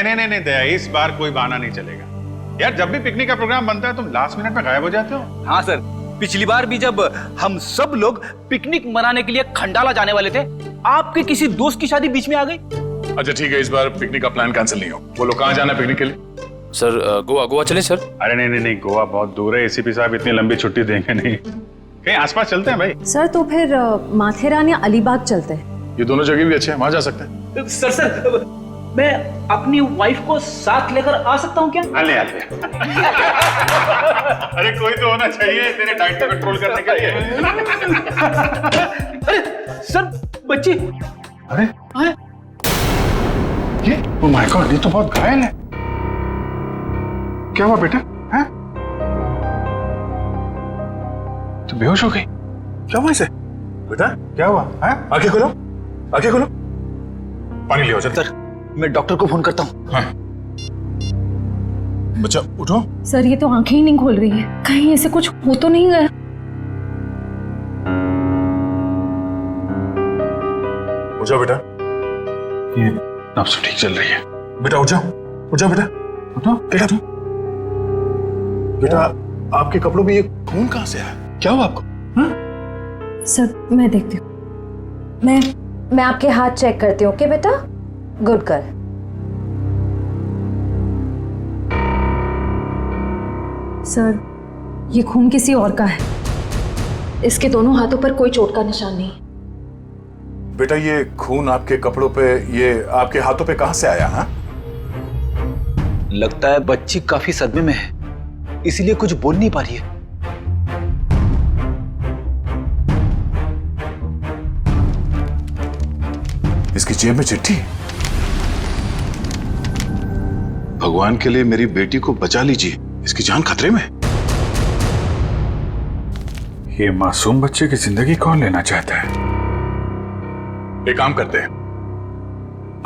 नहीं दया, इस बार कोई बहाना नहीं चलेगा यार। जब भी पिकनिक का प्रोग्राम बनता है तुम लास्ट मिनट में गायब हो जाते हो। हाँ सर, पिछली बार भी जब हम सब लोग पिकनिक मनाने के लिए खंडाला जाने वाले थे, आपके किसी दोस्त की शादी बीच में आ गई। अच्छा ठीक है, इस बार पिकनिक का प्लान कैंसिल नहीं हो। बोलो कहाँ जाना है पिकनिक के लिए? सर गोवा चले सर। अरे नहीं, गोवा बहुत दूर है, एसीपी साहब इतनी लंबी छुट्टी देंगे नहीं। कहीं आसपास चलते हैं भाई। सर तो फिर माथेरान या अलीबाग चलते हैं। ये दोनों जगह भी अच्छे हैं, वहां जा सकते हैं। सर मैं अपनी वाइफ को साथ लेकर आ सकता हूँ क्या? आले। अरे कोई तो होना चाहिए तेरे डाइट को कंट्रोल करने के लिए। अरे सर बच्ची। अरे ये ओ माय गॉड, ये तो बहुत घायल है। क्या हुआ बेटा? हैं? तो बेहोश हो गई? क्या हुआ इसे? बेटा क्या हुआ? हैं? आंखें खोलो, आंखें खोलो। पानी ले आओ जल्दी। सर मैं डॉक्टर को फोन करता हूँ। हाँ। बच्चा उठो। सर ये तो आंखें ही नहीं खोल रही है, कहीं ऐसे कुछ हो तो नहीं गया? उठ जाओ बेटा। ये नब्ज ठीक चल रही है। बेटा उठ जाओ, उठ जाओ बेटा, उठो। बेटा तुम, बेटा आपके कपड़ों में ये खून कहाँ से आया? क्या हुआ आपको? सर मैं देखती हूँ। मैं आपके हाथ चेक करती हूँ। ओके बेटा, गुड गर्ल। सर ये खून किसी और का है, इसके दोनों हाथों पर कोई चोट का निशान नहीं। बेटा ये खून आपके कपड़ों पे, ये आपके हाथों पे कहाँ से आया? हाँ, लगता है बच्ची काफी सदमे में है, इसीलिए कुछ बोल नहीं पा रही है। इसकी जेब में चिट्ठी। भगवान के लिए मेरी बेटी को बचा लीजिए, इसकी जान खतरे में। ये मासूम बच्चे की जिंदगी कौन लेना चाहता है? एक काम करते हैं,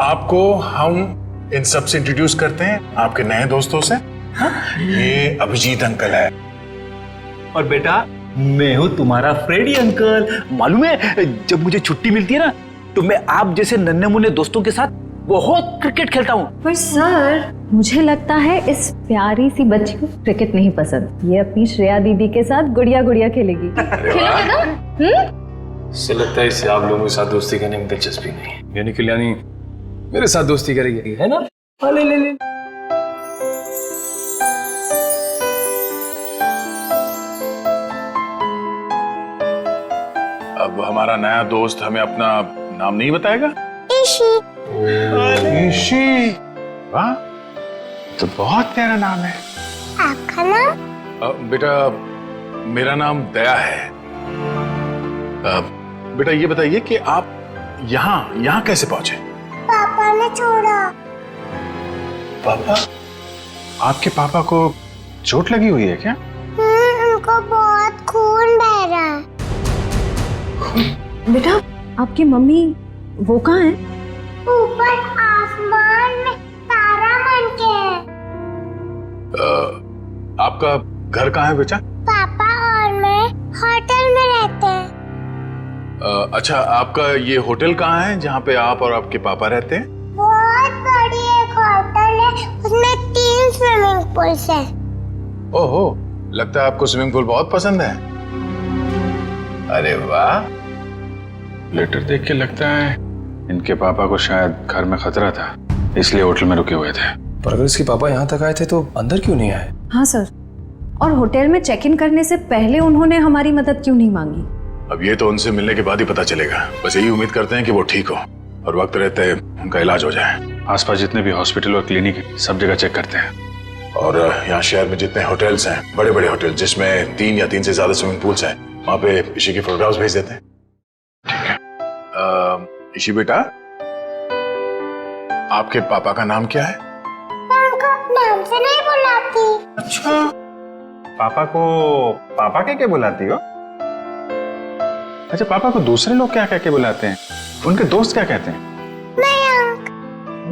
आपको हम इन सब से इंट्रोड्यूस करते हैं, आपके नए दोस्तों से। ये अभिजीत अंकल है। और बेटा मैं हूँ तुम्हारा फ्रेडी अंकल। मालूम है जब मुझे छुट्टी मिलती है ना, तो मैं आप जैसे नन्हे मुन्ने दोस्तों के साथ बहुत क्रिकेट खेलता हूँ। पर सर मुझे लगता है इस प्यारी सी बच्ची को क्रिकेट नहीं पसंद, ये अपनी श्रेया दीदी के साथ गुड़िया गुड़िया खेलेगी। खेलोगे ना? इससे लगता है इसे आप लोगों के साथ दोस्ती करने में दिलचस्पी नहीं है, यानी कल्याणी मेरे साथ दोस्ती करेगी, है ना? ले। अब हमारा नया दोस्त हमें अपना नाम नहीं बताएगा? ईशी। वाह, तो बहुत प्यारा नाम है। आपका नाम? बेटा मेरा नाम दया है। बेटा ये बताइए कि आप यहाँ कैसे पहुंचे? पापा ने छोड़ा। पापा? आपके पापा को चोट लगी हुई है क्या? उनको बहुत खून बह रहा है। बेटा आपकी मम्मी वो कहाँ है? ऊपर आसमान में तारा बन के है। आपका घर कहाँ है बेटा? पापा और मैं होटल में रहते हैं। अच्छा, आपका ये होटल कहाँ है जहाँ पे आप और आपके पापा रहते हैं? बहुत बड़ी एक होटल है, उसमें 3 स्विमिंग पूल्स हैं। ओहो, लगता है आपको स्विमिंग पूल बहुत पसंद है। अरे वाह। लेटर देख के लगता है इनके पापा को शायद घर में खतरा था, इसलिए होटल में रुके हुए थे। पर अगर इसके पापा यहाँ तक आए थे तो अंदर क्यों नहीं आए? हाँ सर, और होटल में चेक इन करने से पहले उन्होंने हमारी मदद क्यों नहीं मांगी? अब ये तो उनसे मिलने के बाद ही पता चलेगा। बस यही उम्मीद करते हैं कि वो ठीक हो और वक्त रहते उनका इलाज हो जाए। आसपास जितने भी हॉस्पिटल और क्लिनिक है सब जगह चेक करते हैं। और यहाँ शहर में जितने होटल्स हैं, बड़े बड़े होटल जिसमें 3 या 3 से ज्यादा स्विमिंग पूल्स हैं, वहाँ पे ईशी की फोटोग्राफ्स भेज देते हैं। ठीक है। ईशी बेटा, आपके पापा का नाम क्या है? उनको नाम से नहीं बुलाती। अच्छा, पापा को पापा कह के बुलाती हो? अच्छा, पापा को दूसरे लोग क्या कह के बुलाते हैं? उनके दोस्त क्या कहते हैं? मयंक।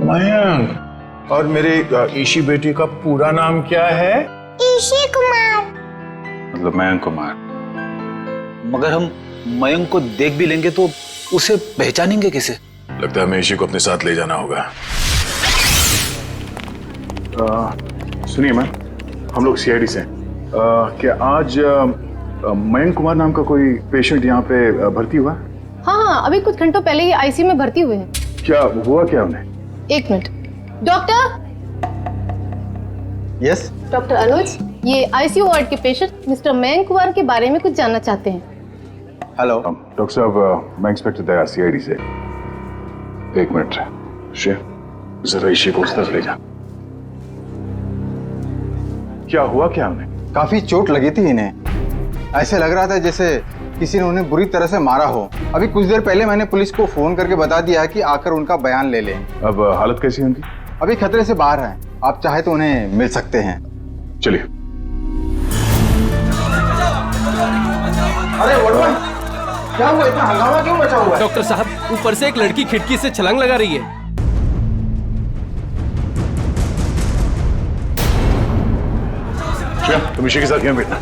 मयंक। और मेरे ईशी बेटी का पूरा नाम क्या है? ईशी कुमार। मतलब मयंक कुमार। मगर हम मयंक को देख भी लेंगे तो उसे पहचानेंगे कैसे? लगता है हमें ईशी को अपने साथ ले जाना होगा। सुनिए मैम, हम लोग सीआईडी से हैं। क्या आज मयंक कुमार नाम का कोई पेशेंट यहाँ पे भर्ती हुआ? हाँ, अभी कुछ घंटों पहले ही आईसीयू में भर्ती हुए हैं। क्या हुआ क्या उन्हें? एक मिनट। डॉक्टर। यस। डॉक्टर अनुज, ये आईसीयू वार्ड के पेशेंट मिस्टर मयंक कुमार के बारे में कुछ जानना चाहते हैं। हेलो डॉक्टर साहब, मैं इंस्पेक्टर दया सीआईडी से। एक मिनट शेर, जरा इसी को उस तरफ ले जा। क्या हुआ क्या उन्हें? काफी चोट लगी थी इन्हें। ऐसे लग रहा था जैसे किसी ने उन्हें बुरी तरह से मारा हो। अभी कुछ देर पहले मैंने पुलिस को फोन करके बता दिया है कि आकर उनका बयान ले लें। अब हालत कैसी है उनकी? अभी खतरे से बाहर हैं। आप चाहे तो उन्हें मिल सकते हैं। चलिए। अरे वड़वन, क्या हुआ? इतना हंगामा क्यों मचा हुआ है? डॉक्टर साहब, ऊपर से एक लड़की खिड़की से छलांग लगा रही है। तुम इसी के साथ यहाँ बैठना।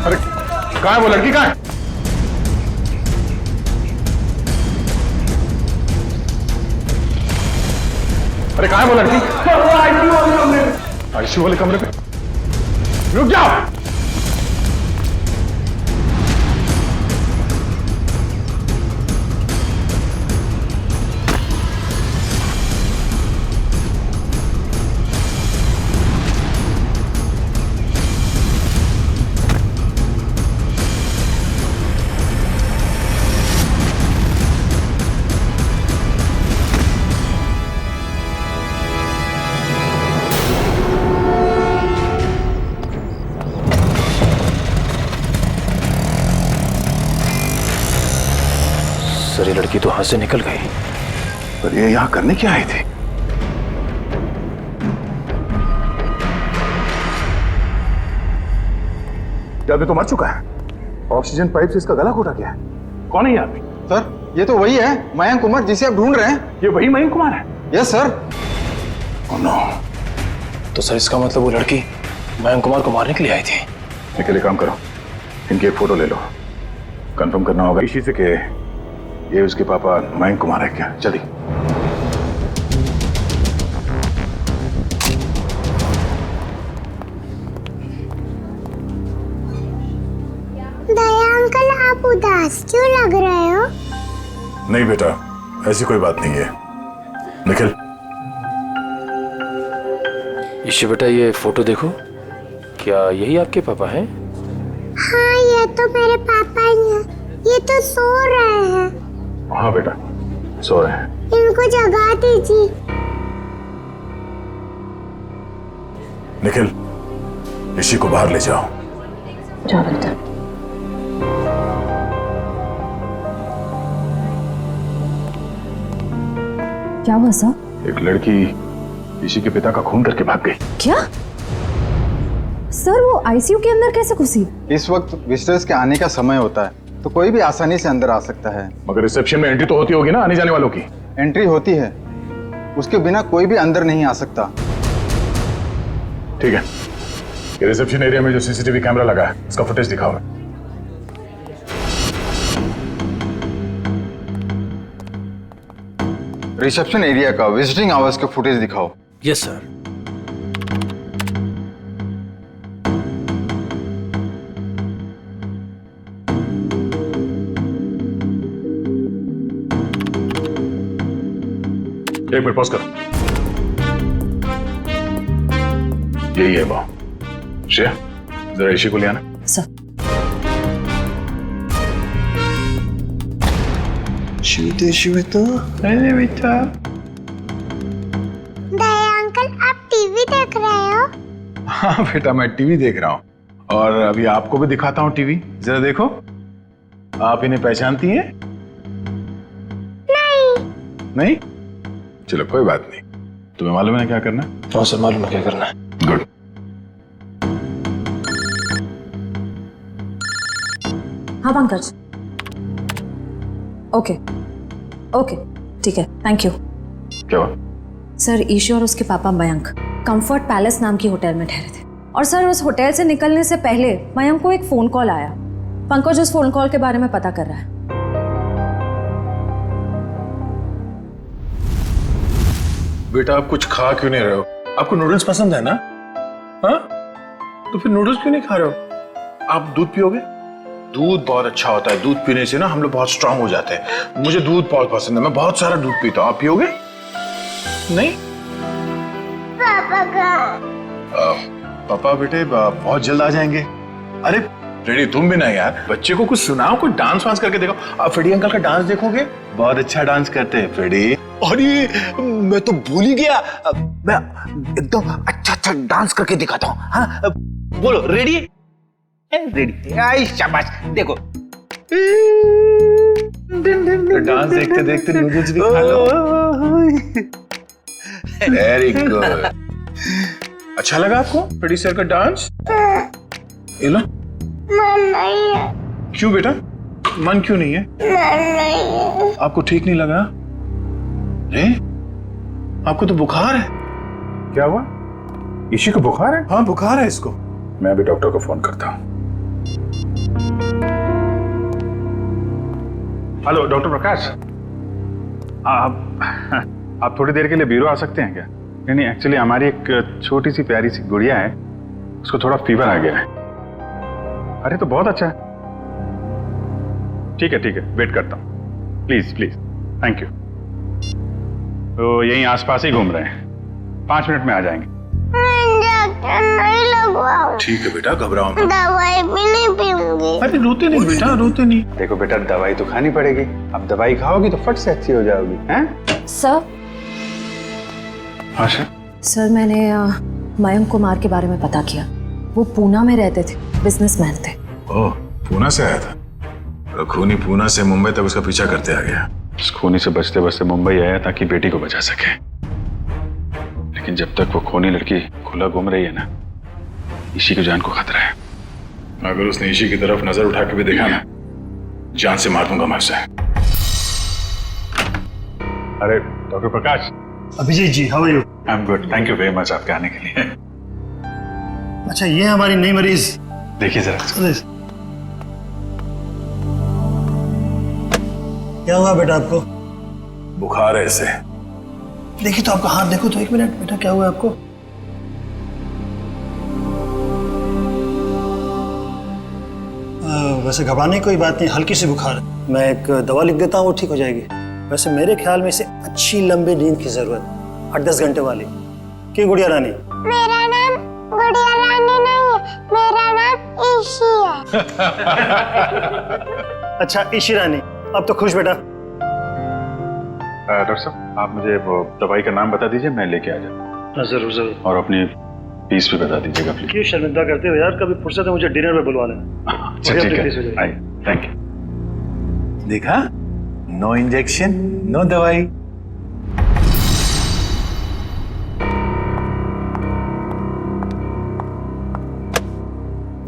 अरे कहाँ है वो लड़की? कहाँ है? अरे कहाँ है वो लड़की? आईसीयू वाले कमरे पे। रुक जाओ। सर, ये लड़की तो हाथ से निकल गई। पर ये यहाँ करने क्या आई थी? क्या आदमी तो मर चुका है। ऑक्सीजन पाइप से इसका गला घोटा गया है। कौन है ये आदमी? सर, ये तो वही है मयंक कुमार जिसे आप ढूंढ रहे हैं। ये वही मयंक कुमार है? Yes sir. Oh no. तो सर, इसका मतलब वो लड़की मयंक कुमार को मारने के लिए आई थी। निकले, काम करो, इनकी एक फोटो ले लो। कंफर्म करना होगा इसी से कि ये उसके पापा मयंक कुमार है क्या। जल्दी। दया अंकल, आप उदास क्यों लग रहे हो? नहीं बेटा, ऐसी कोई बात नहीं है। निखिल। ईशु बेटा, ये फोटो देखो। क्या यही आपके पापा हैं? हाँ, ये तो मेरे पापा ही हैं। ये तो सो रहे हैं। हाँ बेटा, सो रहे हैं। इनको जगा दीजिए। निखिल, इसी को बाहर ले जाओ। जाओ बेटा। क्या हुआ सर? एक लड़की इसी के पिता का खून करके भाग गई। क्या सर? वो आईसीयू के अंदर कैसे घुसी? इस वक्त विजिटर्स के आने का समय होता है तो कोई भी आसानी से अंदर आ सकता है। मगर रिसेप्शन में एंट्री तो होती होगी ना आने जाने वालों की? एंट्री होती है, उसके बिना कोई भी अंदर नहीं आ सकता। ठीक है, ये रिसेप्शन एरिया में जो सीसीटीवी कैमरा लगा है उसका फुटेज दिखाओ। रिसेप्शन एरिया का विजिटिंग आवर्स के फुटेज दिखाओ। Yes sir. एक मिनट पॉज करो। यही है वो। श्रेया, जरा इसी को ले आना। सर। अरे बेटा। दया अंकल, आप टीवी देख रहे हो? हाँ बेटा, मैं टीवी देख रहा हूँ और अभी आपको भी दिखाता हूँ टीवी। जरा देखो, आप इन्हें पहचानती हैं? नहीं? चलो कोई बात नहीं। तुम्हें मालूम है क्या करना है? हाँ सर, मालूम है क्या करना है। गुड। हाँ पंकज। ओके ओके, ठीक है, थैंक यू। क्या हुआ? सर, ईशू और उसके पापा मयंक कंफर्ट पैलेस नाम की होटल में ठहरे थे। और सर उस होटल से निकलने से पहले मयंक को एक फ़ोन कॉल आया। पंकज उस फ़ोन कॉल के बारे में पता कर रहा है। बेटा आप कुछ खा क्यों नहीं रहे हो? आपको नूडल्स पसंद है ना? हाँ, तो फिर नूडल्स क्यों नहीं खा रहे हो? आप दूध पियोगे? दूध बहुत अच्छा होता है। दूध पीने से ना हम लोग बहुत स्ट्रांग हो जाते हैं। मुझे दूध बहुत पसंद है, मैं बहुत सारा दूध पीता हूँ। आप पियोगे? नहीं? पापा का पापा बेटे बहुत जल्द आ जाएंगे। अरे फ्रेडी तुम भी ना यार, बच्चे को कुछ सुनाओ, कुछ डांस वांस करके देखो। आप फ्रेडी अंकल का डांस देखोगे, बहुत अच्छा डांस करते हैं फ्रेडी। अरे मैं तो भूल ही गया, मैं एकदम अच्छा डांस करके दिखाता हूँ। हाँ बोलो, रेडी? रेडी, आई शाबाश, देखो। डांस देखते देखते नूडल्स भी खा लो। Very good. अच्छा लगा आपको फ्रेडी सर का डांस? ये लो। मन नहीं है। क्यों बेटा, मन क्यों नहीं है? मन नहीं है। आपको ठीक नहीं लगा? अरे आपको तो बुखार है। क्या हुआ? इसी को बुखार है? हाँ बुखार है इसको। मैं अभी डॉक्टर को फोन करता हूँ। हेलो डॉक्टर प्रकाश, आप थोड़ी देर के लिए ब्यूरो आ सकते हैं क्या? नहीं एक्चुअली हमारी एक छोटी सी प्यारी सी गुड़िया है, उसको थोड़ा फीवर आ गया है। अरे तो बहुत अच्छा है। ठीक है वेट करता हूँ। Please please, thank you. तो यहीं आसपास ही घूम रहे हैं, 5 मिनट में आ जाएंगे। इंजेक्शन नहीं लगवाओ। ठीक है बेटा, घबराओ मत। दवाई भी नहीं पीऊंगी। अरे रोते नहीं बेटा, रोते नहीं। देखो बेटा, दवाई तो खानी पड़ेगी। अब दवाई खाओगी तो फट से अच्छी हो जाओगी। हैं? सर। हाँ सर मैंने मयंक कुमार के बारे में पता किया। वो पूना में रहते थे, बिजनेसमैन थे। ओह, पूना से आया था? तो खूनी पूना से मुंबई तक उसका पीछा करते आ गया। उस खूनी से बचते बचते मुंबई आया ताकि बेटी को बचा सके, लेकिन जब तक वो खूनी लड़की खुला घूम रही है ना, ईशी की जान को खतरा है। अगर उसने ईशी की तरफ नजर उठा के भी देखा ना, जान से मार दूंगा मैं उसे। अरे doctor Prakash. Abhijeet ji, how are you? I am good, thank you very much आपके आने के लिए। अच्छा, ये हमारी नई मरीज। देखिए जरा। क्या हुआ बेटा आपको? बुखार है इसे। देखिए तो आपका हाथ देखो तो, 1 मिनट बेटा, क्या हुआ आपको? वैसे घबराने की कोई बात नहीं, हल्की सी बुखार है। मैं एक दवा लिख देता हूँ, वो ठीक हो जाएगी। वैसे मेरे ख्याल में इसे अच्छी लंबी नींद की जरूरत, 8-10 घंटे वाली। क्यों गुड़िया रानी? मेरा नाम गुड़िया रानी नहीं है, मेरा नाम ईशी है। अच्छा ईशी रानी, अब तो खुश बेटा। डॉक्टर साहब, आप मुझे वो दवाई का नाम बता दीजिए, मैं लेके आ जाऊँ। जरूर जरूर। और अपनी फीस भी बता दीजिएगा प्लीज। क्यों शर्मिंदा करते हो यार, कभी फुर्सत है मुझे डिनर में बुलवा लेना। अच्छा ठीक है, थैंक यू। देखा, नो इंजेक्शन नो दवाई।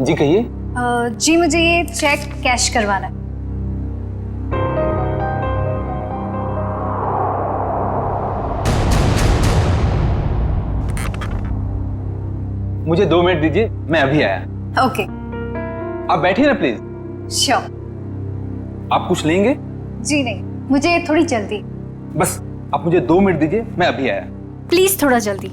जी कहिए। जी मुझे ये चेक कैश करवाना है। मुझे 2 मिनट दीजिए, मैं अभी आया। ओके। आप बैठिए ना प्लीज। श्योर। आप कुछ लेंगे? जी नहीं, मुझे थोड़ी जल्दी। बस आप मुझे 2 मिनट दीजिए, मैं अभी आया। प्लीज थोड़ा जल्दी।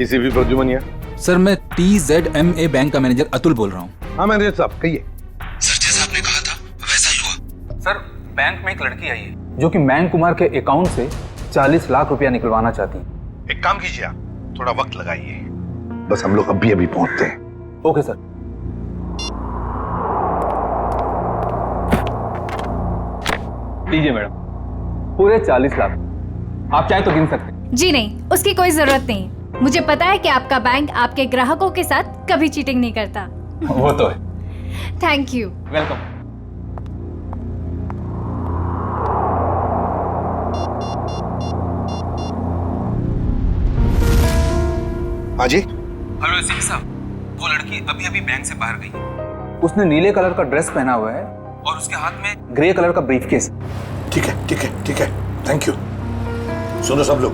एसीपी प्रद्युमनिया। सर मैं TZMA बैंक का मैनेजर अतुल बोल रहा हूँ। हाँ मैनेजर साहब कहिए। सर जैसा आपने कहा था वैसा ही हुआ। सर बैंक में एक लड़की आई है जो कि मयंक कुमार के अकाउंट से 40 लाख रुपया निकलवाना चाहती है। एक काम कीजिए, आप थोड़ा वक्त लगाइए, बस हम लोग अभी पहुंचते हैं। Okay sir. लीजिए मैडम, पूरे 40 लाख। आप चाहे तो गिन सकते हैं। जी नहीं, उसकी कोई जरूरत नहीं। मुझे पता है कि आपका बैंक आपके ग्राहकों के साथ कभी चीटिंग नहीं करता। वो तो है। Thank you. वेलकम। हाँ जी। हेलो एसीपी साहब, वो लड़की अभी अभी बैंक से बाहर गई। उसने नीले कलर का ड्रेस पहना हुआ है और उसके हाथ में ग्रे कलर का ब्रीफकेस। ठीक है ठीक है ठीक है, थैंक यू। सुनो सब लोग,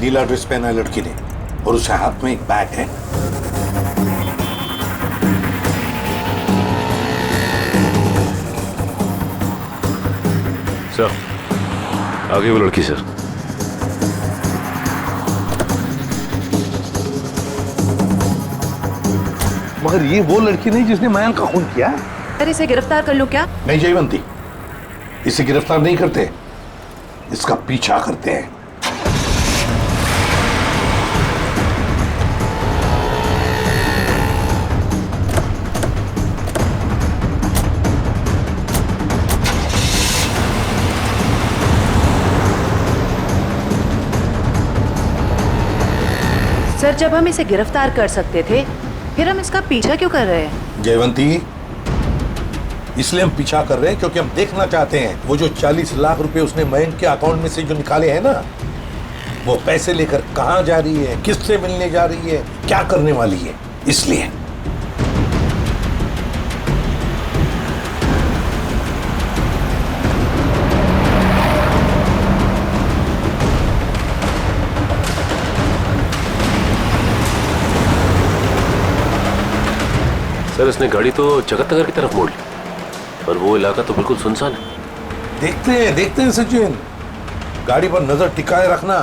नीला ड्रेस पहना है लड़की ने और उसके हाथ में एक बैग है। सर, आगे वो लड़की सर। मगर ये वो लड़की नहीं जिसने मयंक का खून किया। सर इसे गिरफ्तार कर लो क्या? नहीं जयवंती, इसे गिरफ्तार नहीं करते, इसका पीछा करते हैं। सर जब हम इसे गिरफ्तार कर सकते थे फिर हम इसका पीछा क्यों कर रहे हैं? जयवंती, इसलिए हम पीछा कर रहे हैं क्योंकि हम देखना चाहते हैं वो जो 40 लाख रुपए उसने मयंक के अकाउंट में से जो निकाले हैं ना, वो पैसे लेकर कहां जा रही है, किससे मिलने जा रही है, क्या करने वाली है, इसलिए। सर, इसने गाड़ी तो जगतनगर की तरफ मोड़ ली और वो इलाका तो बिल्कुल सुनसान है। देखते हैं सचिन, गाड़ी पर नजर टिकाए रखना।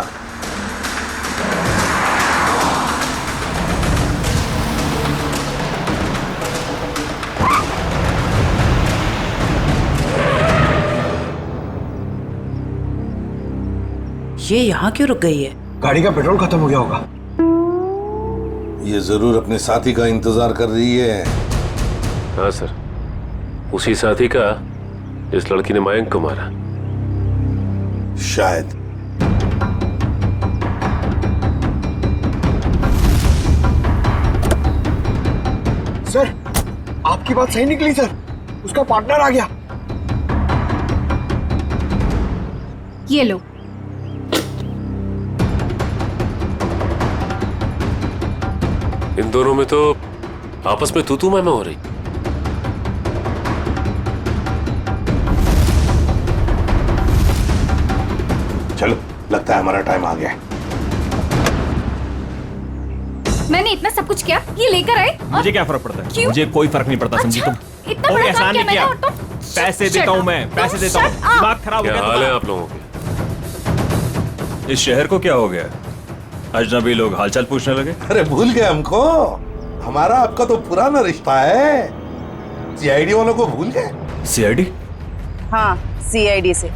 ये यहाँ क्यों रुक गई है? गाड़ी का पेट्रोल खत्म हो गया होगा। ये जरूर अपने साथी का इंतजार कर रही है। हाँ सर, उसी साथी का इस लड़की ने मयंक को मारा। शायद। सर आपकी बात सही निकली सर, उसका पार्टनर आ गया। ये लो। इन दोनों में तो आपस में तू मैं हो रही। चलो, लगता है हमारा टाइम आ गया। मैंने इतना सब कुछ किया, ये लेकर आए। मुझे क्या फर्क पड़ता है? क्यों? मुझे कोई फर्क नहीं पड़ता, समझी तुम? इतना बड़ा काम किया मैंने और तुम? पैसे देता हूँ मैं, पैसे देता हूँ। दिमाग खराब हो क्या गया हाल है आप लोगों के? इस शहर को क्या हो गया? अजनबी लोग हालचाल पूछने लगे। अरे भूल गए हमको? हमारा आपका तो पुराना रिश्ता है। सीआईडी वालों को भूल गए? सीआईडी? हाँ, सीआईडी से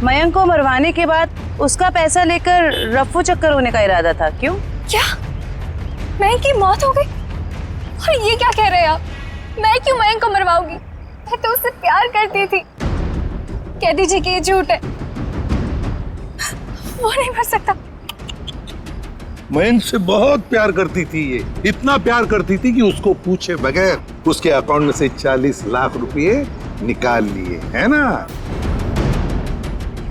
मयंक को मरवाने के बाद उसका पैसा लेकर रफ्फू चक्कर होने का इरादा था। क्यों? क्या मयंक की मौत हो गई? और ये क्या कह रहे हैं आप? मैं क्यों मयंक को मरवाऊंगी? मैं तो उससे प्यार करती थी। कह दीजिए कि ये झूठ है। वो नहीं मर सकता। मयंक से बहुत प्यार करती थी ये, इतना प्यार करती थी कि उसको पूछे बगैर उसके अकाउंट में से 40 लाख रुपए निकाल लिए, है ना?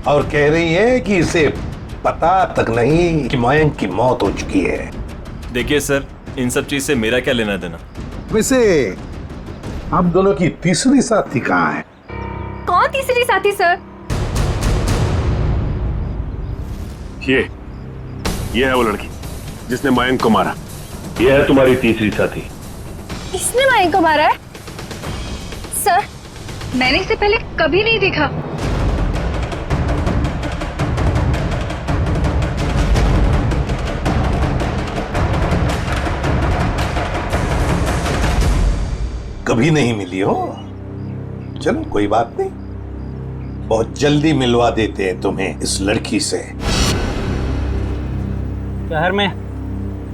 और कह रही है कि इसे पता तक नहीं कि मयंक की मौत हो चुकी है। देखिए सर, इन सब चीज से मेरा क्या लेना देना? वैसे आप दोनों की तीसरी साथी कहाँ है? कौन तीसरी साथी सर? ये है वो लड़की जिसने मयंक को मारा। ये है तुम्हारी तीसरी साथी। इसने मयंक को मारा है? सर, मैंने इसे पहले कभी नहीं देखा। कभी नहीं मिली हो? चलो कोई बात नहीं, बहुत जल्दी मिलवा देते हैं तुम्हें इस लड़की से। शहर में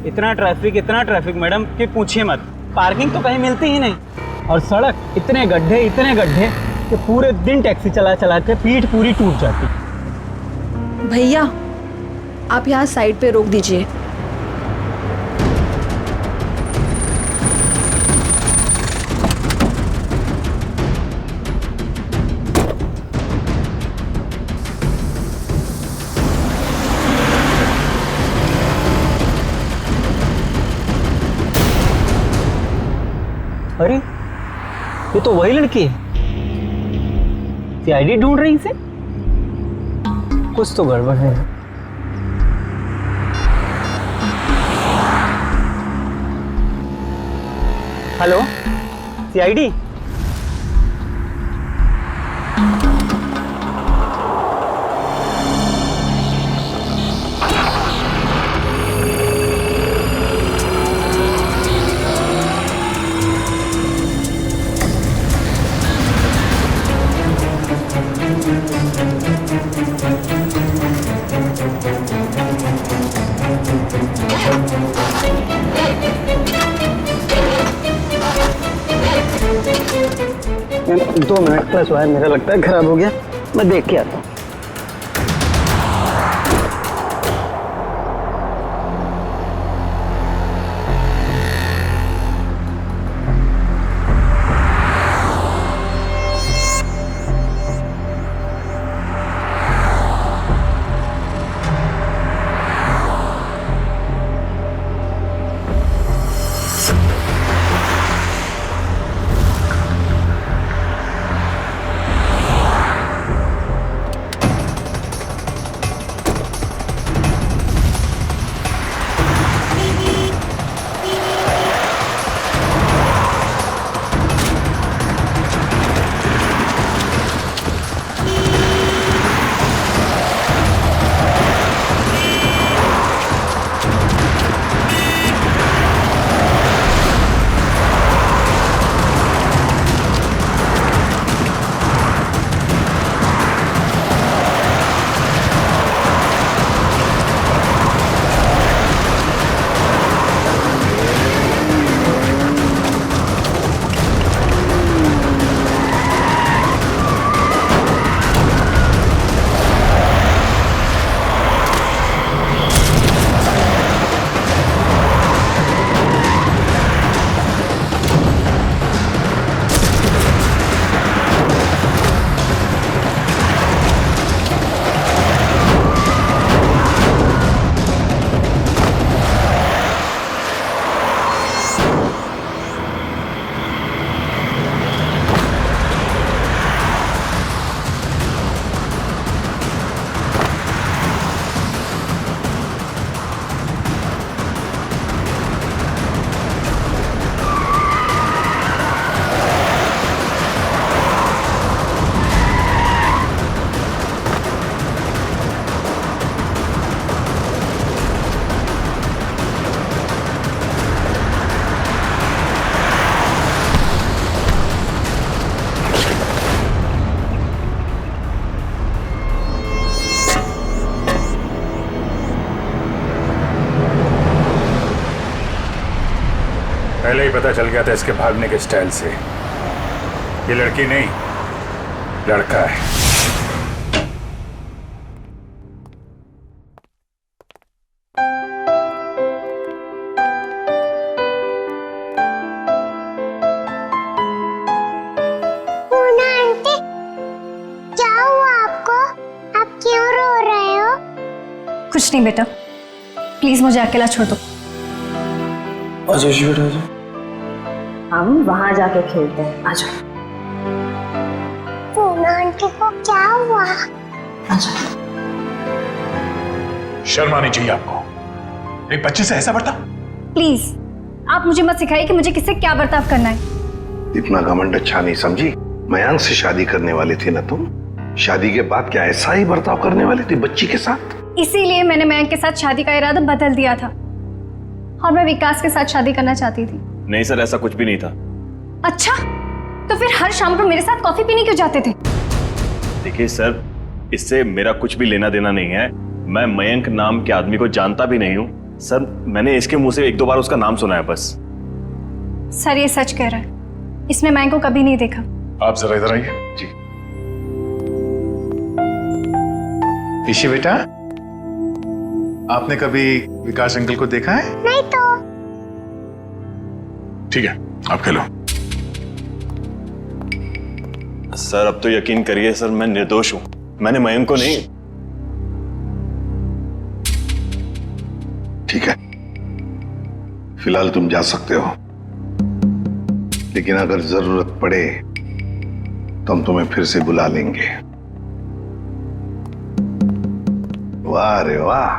इतना ट्रैफिक मैडम कि पूछिए मत। पार्किंग तो कहीं मिलती ही नहीं, और सड़क इतने गड्ढे कि पूरे दिन टैक्सी चला के पीठ पूरी टूट जाती। भैया आप यहाँ साइड पे रोक दीजिए। अरे ये तो वही लड़की है। सीआईडी ढूंढ रही इसे। कुछ तो गड़बड़ है। Hello, CID? Ma'am 2 minute plus wire मेरा लगता है खराब हो गया, मैं देख के आता हूँ। पहले ही पता चल गया था इसके भागने के स्टाइल से। ये लड़की नहीं, लड़का है। पूना आंटी, क्या हुआ आपको? आप क्यों रो रहे हो? कुछ नहीं बेटा, प्लीज मुझे अकेला छोड़ दो। आजा जी बेटा आजा। हम वहां जाके खेलते हैं, आ जाओ। पूना आंटी को क्या हुआ? शर्म आनी चाहिए आपको, एक बच्चे से ऐसा बर्ताव। प्लीज आप मुझे मत सिखाइए कि मुझे किससे क्या बर्ताव करना है। इतना घमंड अच्छा नहीं समझी। मयांक से शादी करने वाली थी ना तुम? शादी के बाद क्या ऐसा ही बर्ताव करने वाली थी बच्ची के साथ? इसीलिए मैंने मयंक के साथ शादी का इरादा बदल दिया था और मैं विकास के साथ शादी करना चाहती थी। नहीं सर, ऐसा कुछ भी नहीं था। अच्छा, तो फिर हर शाम को मेरे साथ कॉफी पीने क्यों जाते थे? देखिए सर, इससे मेरा कुछ भी लेना देना नहीं है। मैं मयंक नाम के आदमी को जानता भी नहीं हूँ सर। मैंने इसके मुंह से 1-2 बार उसका नाम सुना है बस। सर ये सच कह रहा है, इसने मयंक को कभी नहीं देखा। आप जरा इधर आइए। जी ईशी बेटा, आपने कभी विकास अंकल को देखा है? नहीं तो। ठीक है, आप खेलो। सर अब तो यकीन करिए सर, मैं निर्दोष हूं। मैंने मयंक को नहीं। ठीक है, फिलहाल तुम जा सकते हो, लेकिन अगर जरूरत पड़े तो हम तुम्हें फिर से बुला लेंगे। वाह रे वाह,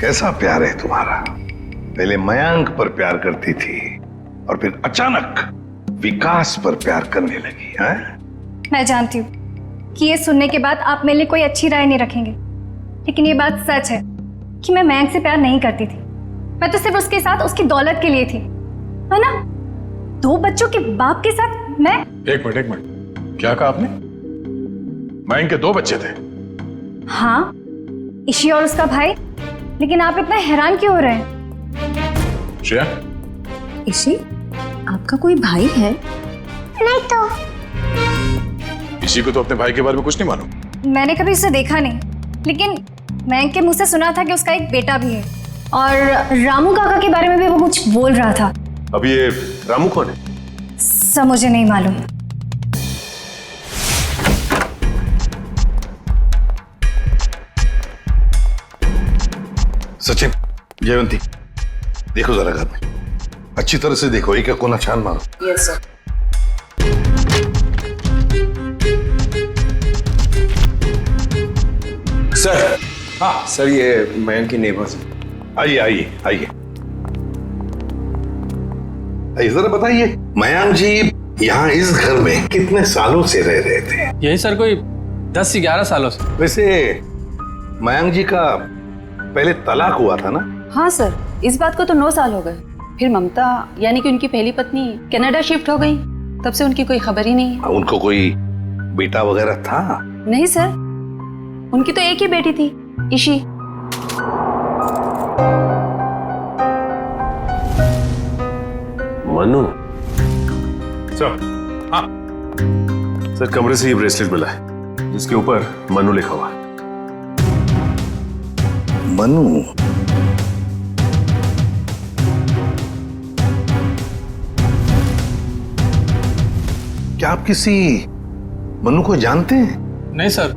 कैसा प्यार है तुम्हारा। पहले मयंक पर प्यार करती थी और फिर अचानक विकास पर प्यार करने लगी है। मैं जानती हूँ कि ये सुनने के बाद आप मेरे लिए कोई अच्छी राय नहीं रखेंगे, लेकिन ये बात सच है कि मैं मयंक से प्यार नहीं करती थी। मैं तो सिर्फ उसके साथ उसकी दौलत के लिए थी, है ना। 2 बच्चों के बाप के साथ मैं। एक मिनट, क्या कहा आपने? मयंक के 2 बच्चे थे? हाँ, ईशी और उसका भाई। लेकिन आप इतना हैरान क्यों हो रहे हैं? श्रेया, ईशी, आपका कोई भाई है? नहीं तो। इसी को तो अपने भाई के बारे में कुछ नहीं मालूम। मैंने कभी उसे देखा नहीं, लेकिन मयंक के मुंह से सुना था कि उसका एक बेटा भी है, और रामू काका के बारे में भी वो कुछ बोल रहा था। अब ये रामू कौन है? सब मुझे नहीं मालूम। सचिन, जयवंती, देखो जरा घर में अच्छी तरह से देखो, एक कोना छान मारो। Yes sir. सर। हाँ सर, ये मयंक की नेबर्स। आइए आइए आइए आइए, जरा बताइए मयंक जी यहाँ इस घर में कितने सालों से रह रहे थे? यही सर कोई 10 से 11 सालों से। वैसे मयंक जी का पहले तलाक हुआ था ना? हाँ सर, इस बात को तो 9 साल हो गए। फिर ममता यानी कि उनकी पहली पत्नी कनाडा शिफ्ट हो गई, तब से उनकी कोई खबर ही नहीं है। उनको कोई बेटा वगैरह था? नहीं सर, उनकी तो एक ही बेटी थी, ईशी। मनु सर। हाँ सर, कमरे से ये ब्रेसलेट मिला है जिसके ऊपर मनु लिखा हुआ है। मनु? क्या आप किसी मनु को जानते हैं? नहीं सर,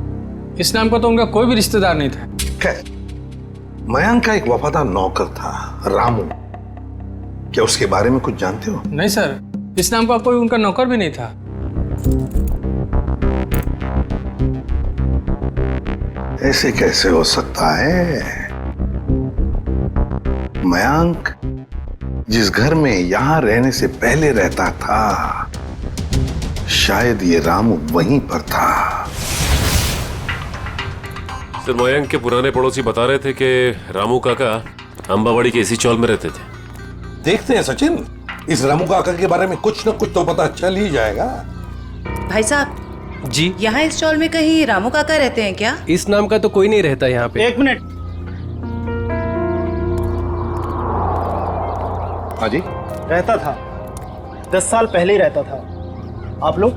इस नाम का तो उनका कोई भी रिश्तेदार नहीं था। मयंक का एक वफादार नौकर था रामू, क्या उसके बारे में कुछ जानते हो? नहीं सर, इस नाम का कोई उनका नौकर भी नहीं था। ऐसे कैसे हो सकता है? मयंक जिस घर में यहां रहने से पहले रहता था, शायद ये रामू वहीं पर था। सर, मयंक के पुराने पड़ोसी बता रहे थे कि रामू काका अंबावाड़ी के इसी चौल में रहते थे। देखते हैं सचिन, इस रामू काका के बारे में कुछ न कुछ तो पता चल ही जाएगा। भाई साहब जी, यहाँ इस चौल में कहीं रामू काका रहते हैं क्या? इस नाम का तो कोई नहीं रहता यहाँ पे। 1 मिनट। हाँ जी, रहता था, 10 साल पहले ही रहता था। आप लोग?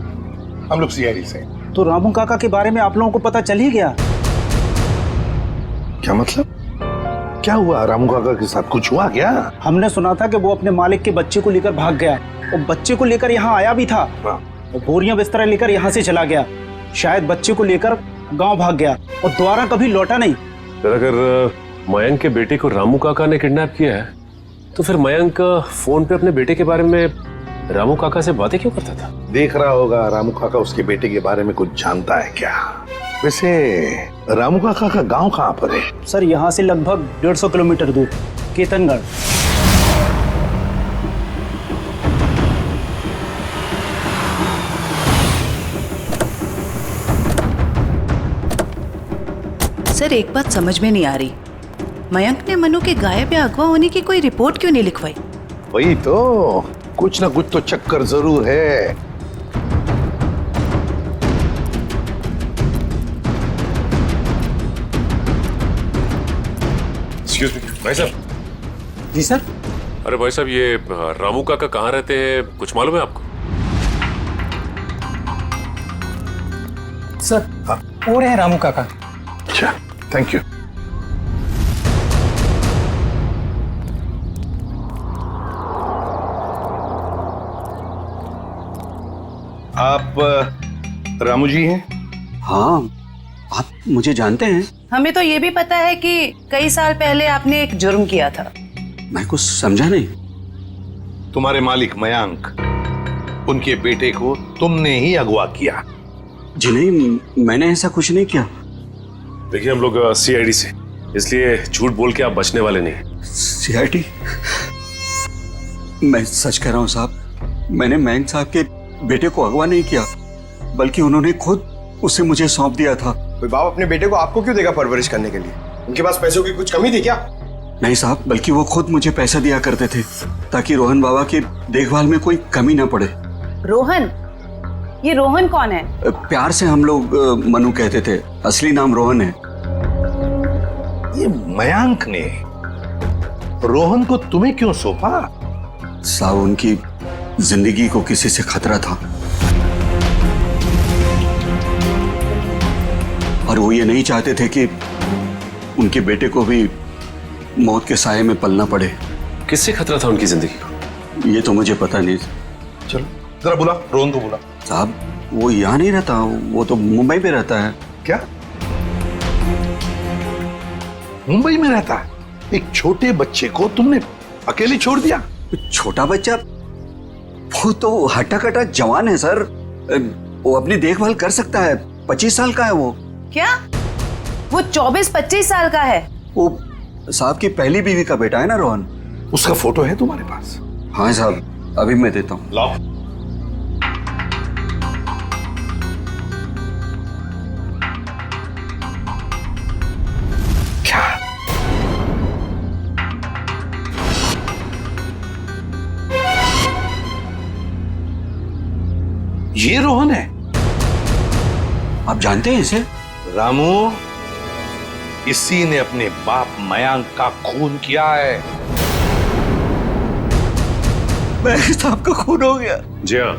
हम लोग सीआईडी से। तो रामू काका के बारे में आप लोगों को पता चल ही गया? क्या मतलब? क्या हुआ रामू काका के साथ? कुछ हुआ क्या? हमने सुना था कि वो अपने मालिक के बच्चे को लेकर भाग गया, और बच्चे को लेकर यहाँ आया भी था, और बोरियां बिस्तर लेकर यहाँ से चला गया। शायद बच्चे को लेकर गांव भाग गया और दोबारा कभी लौटा नहीं। सर, अगर मयंक के बेटे को रामू काका ने किडनैप किया है, तो फिर मयंक फोन पे अपने बेटे के बारे में रामू काका से बातें क्यों करता था? देख रहा होगा रामू काका उसके बेटे के बारे में कुछ जानता है क्या? वैसे रामू काका का गांव कहाँ पर है? सर, यहाँ से लगभग 150 किलोमीटर दूर, केतनगढ़। सर, एक बात समझ में नहीं आ रही, मयंक ने मनु के गायब या अगवा होने की कोई रिपोर्ट क्यों नहीं लिखवाई? वही तो, कुछ ना कुछ तो चक्कर जरूर है। एक्सक्यूज मी भाई साहब। जी सर। अरे भाई साहब, ये रामू काका कहाँ रहते हैं, कुछ मालूम है आपको? सर, वो रहे रामू काका। अच्छा, थैंक यू। आप रामू जी हैं? हाँ, आप मुझे जानते हैं? हमें तो ये भी पता है कि कई साल पहले आपने एक जुर्म किया था। मैं कुछ समझा नहीं। तुम्हारे मालिक मयंक, उनके बेटे को तुमने ही अगवा किया। जी नहीं, मैंने ऐसा कुछ नहीं किया। देखिए, हम लोग सीआईडी से इसलिए झूठ बोल के आप बचने वाले नहीं। सीआईडी, मैं सच कह रहा हूं साहब, मैंने मयंक साहब के बेटे को अगवा नहीं किया, बल्कि उन्होंने खुद उसे मुझे सौंप दिया था। कोई बाप अपने बेटे को आपको क्यों देगा परवरिश करने के लिए? उनके पास पैसों की कुछ कमी थी क्या? नहीं साहब, बल्कि वो खुद मुझे पैसा दिया करते थे ताकि रोहन बाबा की देखभाल में कोई कमी ना पड़े। रोहन? ये रोहन कौन है? प्यार से हम लोग मनु कहते थे, असली नाम रोहन है। ये मयंक ने रोहन को तुम्हें क्यों सौंपा? साहब, उनकी जिंदगी को किसी से खतरा था और वो ये नहीं चाहते थे कि उनके बेटे को भी मौत के साये में पलना पड़े। किससे खतरा था उनकी जिंदगी को? ये तो मुझे पता नहीं। चलो जरा बुला, रोहन को बुला। साहब, वो यहाँ नहीं रहता, वो तो मुंबई पे रहता है। क्या मुंबई में रहता है? एक छोटे बच्चे को तुमने अकेले छोड़ दिया? छोटा बच्चा? वो तो हट्टा कट्टा जवान है सर, वो अपनी देखभाल कर सकता है। 25 साल का है वो। क्या? वो 24-25 साल का है? वो साहब की पहली बीवी का बेटा है ना रोहन। उसका फोटो है तुम्हारे पास? हाँ साहब, अभी मैं देता हूँ। लाओ। क्या? ये रोहन है? आप जानते हैं इसे? रामू, इसी ने अपने बाप मयंक का खून किया है। मयंक साहब का खून हो गया? जी हाँ,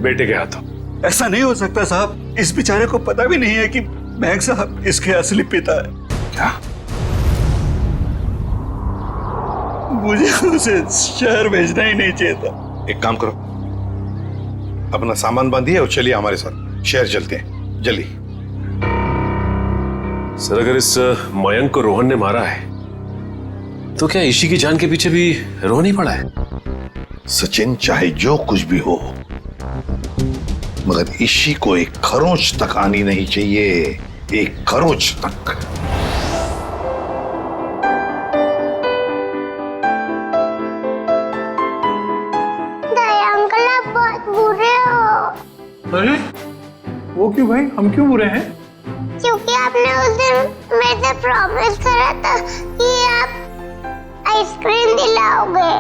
बेटे के हाथों। ऐसा नहीं हो सकता साहब, इस बेचारे को पता भी नहीं है कि मयंक साहब इसके असली पिता है। क्या? मुझे उसे शहर भेजना ही नहीं चाहिए था। एक काम करो, अपना सामान बांधिए और चलिए हमारे साथ, शहर चलते हैं, जल्दी। सर, अगर इस मयंक को रोहन ने मारा है तो क्या ईशी की जान के पीछे भी रोहन ही पड़ा है? सचिन, चाहे जो कुछ भी हो, मगर ईशी को एक खरोंच तक आनी नहीं चाहिए, एक खरोंच तक। दया अंकल, आप बहुत बुरे हो। अरे वो क्यों भाई, हम क्यों बुरे हैं? क्योंकि आपने उस दिन मेरे से प्रॉमिस करा था कि आप आइसक्रीम दिलाओगे।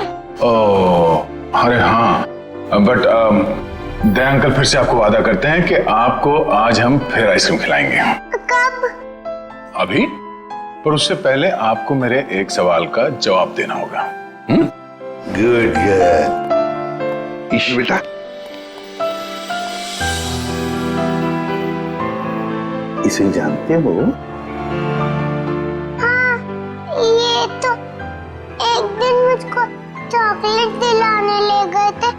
ओह, अरे हाँ, बट दया अंकल फिर से आपको वादा करते हैं कि आपको आज हम फिर आइसक्रीम खिलाएंगे। कब? अभी, पर उससे पहले आपको मेरे एक सवाल का जवाब देना होगा। Good good. ईशी बेटा, इसे जानते हो? हाँ, ये तो एक दिन मुझको चॉकलेट दिलाने ले गए थे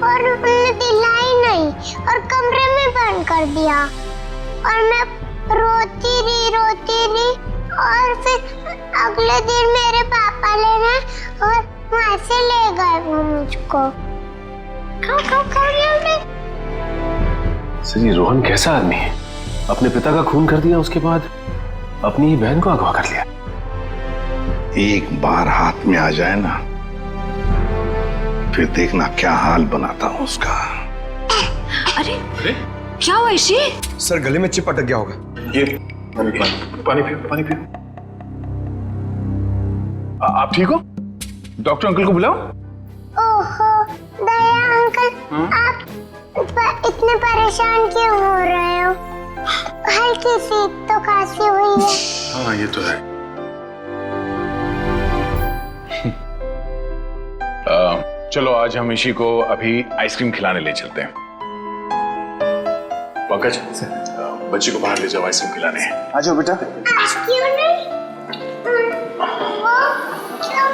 और उन्होंने दिलाई नहीं और कमरे में बंद कर दिया और मैं रोती रही और फिर अगले दिन मेरे पापा लेने और वहां से ले गए वो मुझको। खाओ सर, ये रोहन कैसा आदमी है? अपने पिता का खून कर दिया, उसके बाद अपनी ही बहन को अगवा कर लिया। एक बार हाथ में आ जाए ना, फिर देखना क्या हाल बनाता हूं उसका। अरे क्या हुआ ईशी? सर, गले में चिप अटक गया होगा। ये पानी पियो। आप ठीक हो? डॉक्टर अंकल को बुलाओ। ओहो दया अंकल, आप इतने परेशान क्यों हो रहे हो? हल्की सी तो खांसी हुई है। हाँ, ये तो है। चलो आज हम ईशी को अभी आइसक्रीम खिलाने ले चलते हैं। पंकज, बच्ची को बाहर ले जाओ, आइसक्रीम खिलाने हैं। आ जाओ बेटा। क्यों नहीं? क्यों?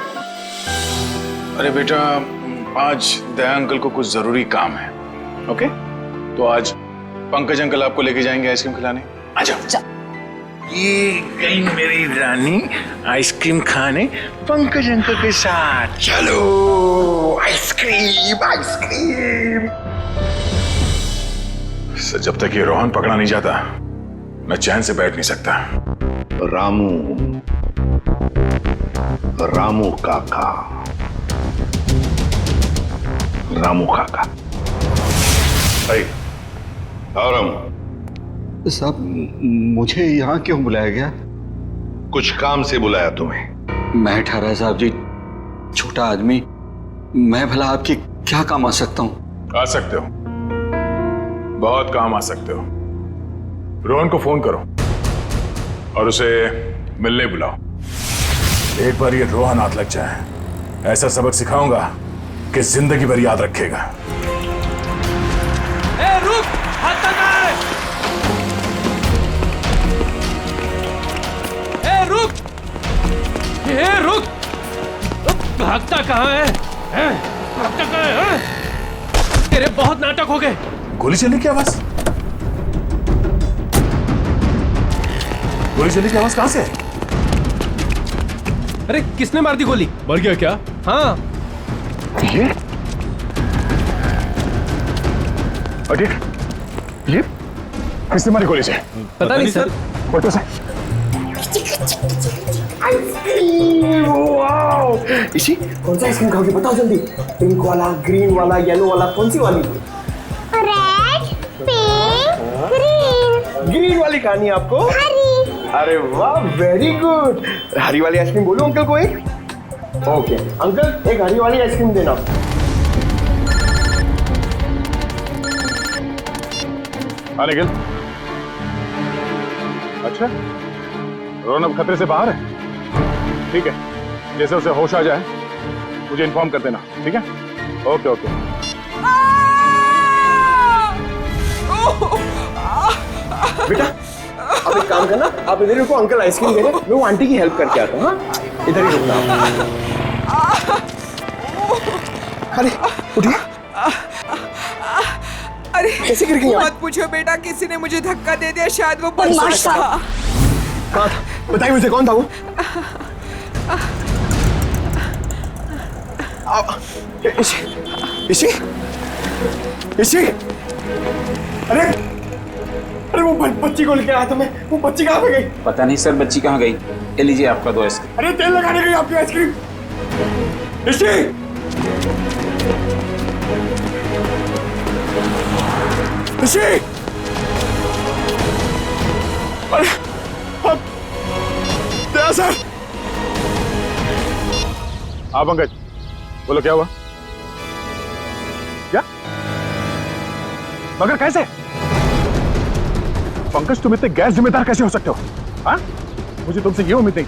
अरे बेटा, आज दया अंकल को कुछ जरूरी काम है। ओके, तो आज पंकज अंकल आपको लेके जाएंगे आइसक्रीम खिलाने। आ जाओ। ये गई मेरी रानी आइसक्रीम खाने पंकज अंकल के साथ। चलो आइसक्रीम। सर, जब तक ये रोहन पकड़ा नहीं जाता, मैं चैन से बैठ नहीं सकता। रामू, रामू काका। रामू काका। और साहब, मुझे यहाँ क्यों बुलाया गया? कुछ काम से बुलाया तुम्हें। मैं ठहरा साहब जी, छोटा आदमी, मैं भला आपकी क्या काम आ सकता हूँ? आ सकते हो, बहुत काम आ सकते हो। रोहन को फोन करो और उसे मिलने बुलाओ। एक बार ये रोहन हाथ लग जाए, ऐसा सबक सिखाऊंगा कि जिंदगी भर याद रखेगा। ए, रुक! हाथ लगा है! ए, रुक! ए, रुक! भागता कहाँ है? भागता कहाँ है? तेरे बहुत नाटक हो गए। गोली चलने की आवाज? गोली चलने की आवाज कहां से है? अरे किसने मार दी गोली? मर गया क्या? हाँ। ये किसने मारी गोली से? पता नहीं सर। फोटो से। इसी कौन सा आइसक्रीम खाओगे बताओ जल्दी। पिंक वाला, ग्रीन वाला, येलो वाला, कौन सी वाली? Red, pink, green. ग्रीन वाली खानी है आपको? हरी। अरे वाह, वेरी गुड। हरी वाली आइसक्रीम बोलो अंकल को एक। ओके अंकल, एक हरी वाली आइसक्रीम देना। हाँ निखिल। अच्छा, रोहन अब खतरे से बाहर है। ठीक है, जैसे उसे होश आ जाए मुझे इन्फॉर्म कर देना, ठीक है? Okay okay. बेटा आप एक काम करना, आप इधर रुको, अंकल आइसक्रीम दे रहे हैं, मैं वो आंटी की हेल्प करके आता हूँ। हाँ इधर ही रुकना। अरे उठिए। अरे कैसे गिर गई आप? मत पूछो बेटा, किसी ने मुझे धक्का दे दिया, शायद वो बदमाश था। कहाँ था? बताइए मुझे, कौन था वो? इसी अरे वो बच्ची को लेके आया था मैं, वो बच्ची कहाँ पे गई? पता नहीं सर, बच्ची कहाँ गई। ये लीजिए आपका 2 आइसक्रीम। अरे तेल लगाने गई आपकी आइसक्रीम। इसी अरे दया सर। हाँ पंकज, बोलो क्या हुआ? क्या? मगर कैसे? पंकज तुम इतने गैर जिम्मेदार कैसे हो सकते हो? हाँ? मुझे तुमसे ये उम्मीद नहीं।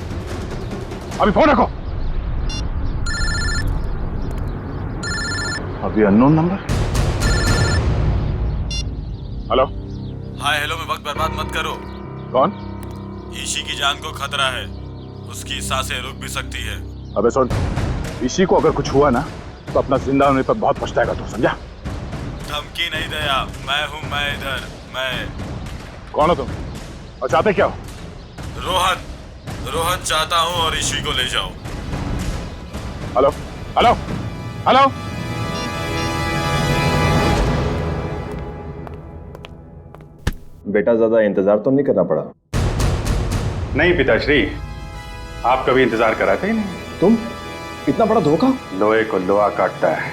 अभी फोन रखो। अभी unknown number. Hello. Hi hello में वक्त बर्बाद मत करो। कौन? ईशी की जान को खतरा है, उसकी सांसें रुक भी सकती है। अबे सुन, ईशी को अगर कुछ हुआ ना तो अपना जिंदा होने पर बहुत पछताएगा तू, समझा? धमकी नहीं दया, मैं हूं, मैं इधर, मैं। कौन हो तुम और चाहते क्या हो? रोहन चाहता हूं और ईशी को ले जाओ। Hello hello hello. बेटा ज्यादा इंतजार तो नहीं करना पड़ा? नहीं पिताश्री, आप कभी इंतजार कराते ही नहीं। तुम इतना बड़ा धोखा? लोहे को लोहा काटता है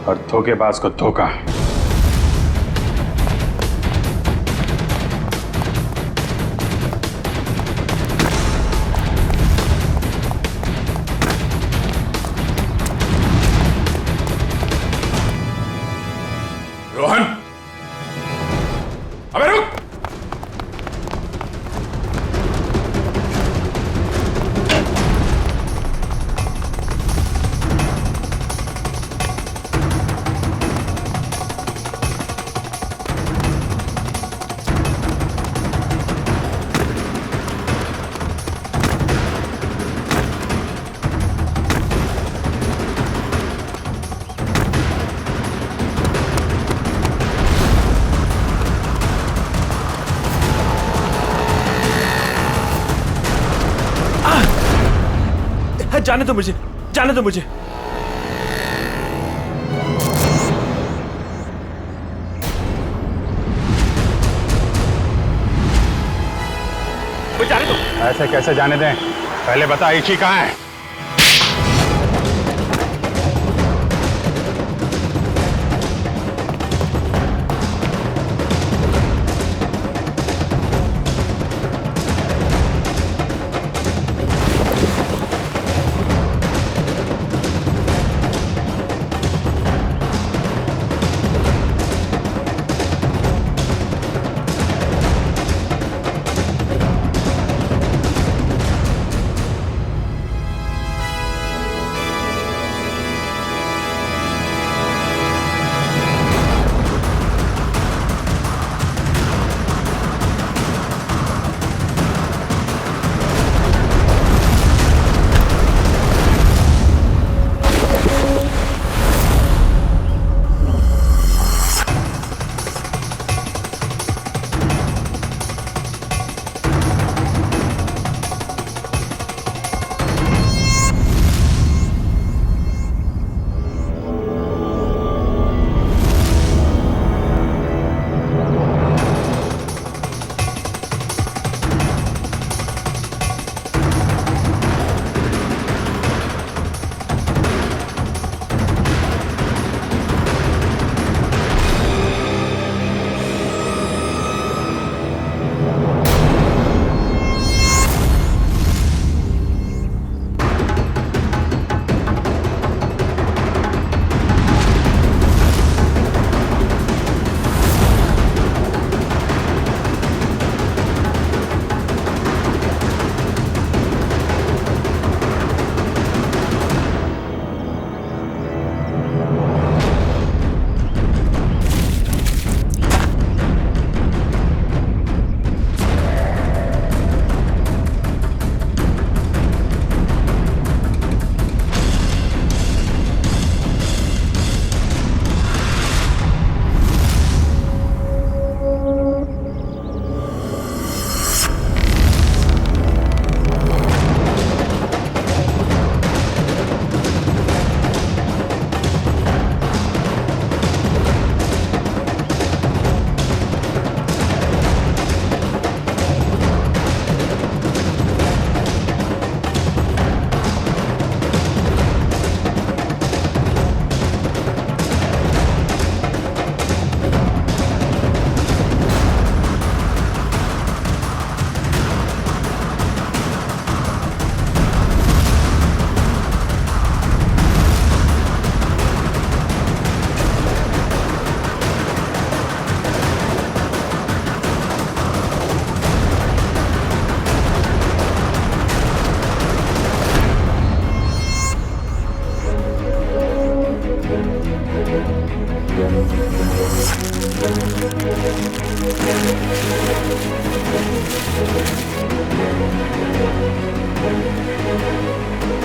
और धोखेबाज को धोखा। रोहन, अबे रुक। जाने दो मुझे, जाने दो मुझे। जाने दो। ऐसे कैसे जाने दें? पहले बता ईशी कहाँ है?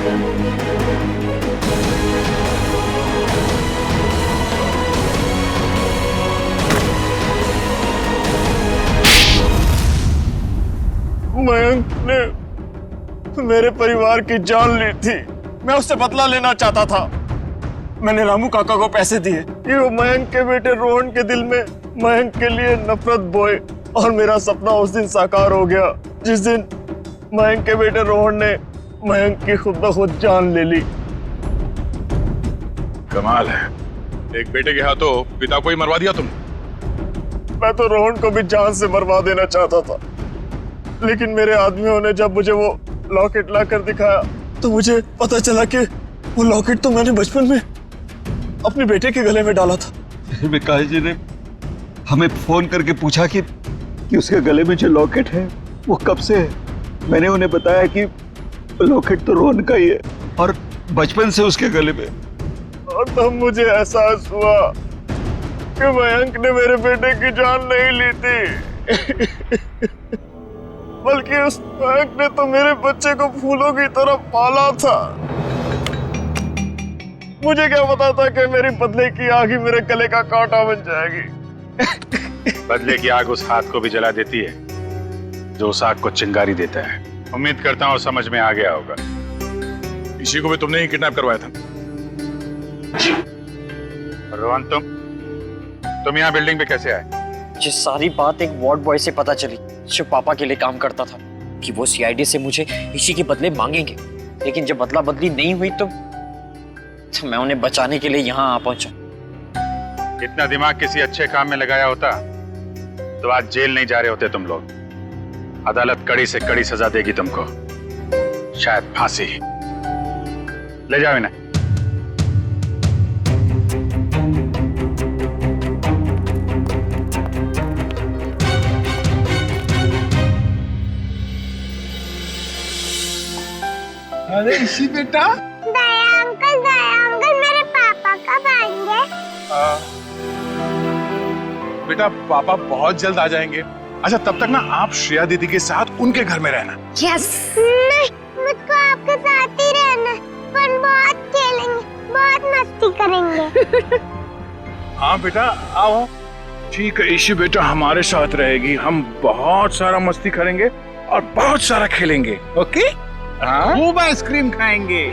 मयंक ने मेरे परिवार की जान ली थी। मैं उससे बदला लेना चाहता था। मैंने रामू काका को पैसे दिए कि वो मयंक के बेटे रोहन के दिल में मयंक के लिए नफरत बोए, और मेरा सपना उस दिन साकार हो गया जिस दिन मयंक के बेटे रोहन ने मयंक की खुद ब खुद जान ले ली। कमाल है, एक बेटे के हाथों पिता को ही मरवा दिया तुम। मैं तो रोहन को भी जान से मरवा देना चाहता था, लेकिन मेरे आदमियों ने जब मुझे वो लॉकेट लाकर दिखाया तो मुझे पता चला कि वो लॉकेट तो मैंने बचपन में अपने बेटे के गले में डाला था। विकास जी ने हमें फोन करके पूछा कि उसके गले में जो लॉकेट है वो कब से है। मैंने उन्हें बताया कि लॉकेट तो रोहन का ही है और बचपन से उसके गले में। और तब मुझे एहसास हुआ कि मयंक ने मेरे बेटे की जान नहीं ली थी बल्कि उस मयंक ने तो मेरे बच्चे को फूलों की तरह पाला था। मुझे क्या पता था कि मेरी बदले की आग ही मेरे गले का कांटा बन जाएगी। बदले की आग उस हाथ को भी जला देती है जो उस आग को चिंगारी देता है। उम्मीद करता हूँ समझ में आ गया होगा। इसी को भी तुमने ही किडनैप करवाया था। रोहन, तुम यहाँ बिल्डिंग पे कैसे आए? ये सारी बात एक वार्ड बॉय से पता चली जो पापा के लिए काम करता था, कि वो सीआईडी से मुझे इसी के बदले मांगेंगे। लेकिन जब बदला बदली नहीं हुई तो मैं उन्हें बचाने के लिए यहाँ आ पहुंचा। इतना दिमाग किसी अच्छे काम में लगाया होता तो आज जेल नहीं जा रहे होते तुम लोग। अदालत कड़ी से कड़ी सजा देगी तुमको, शायद फांसी। ले जाओ इन्हें। अरे इसी बेटा, दया अंकल मेरे पापा कब आएंगे? बेटा पापा बहुत जल्द आ जाएंगे। अच्छा तब तक ना आप श्रेया दीदी के साथ उनके घर में रहना। यस। नहीं, मुझको आपके साथ ही रहना। पर बहुत खेलेंगे, बहुत मस्ती करेंगे। हाँ बेटा आओ। ठीक है ईशी बेटा हमारे साथ रहेगी। हम बहुत सारा मस्ती करेंगे और बहुत सारा खेलेंगे। ओके? खूब आइसक्रीम खाएंगे।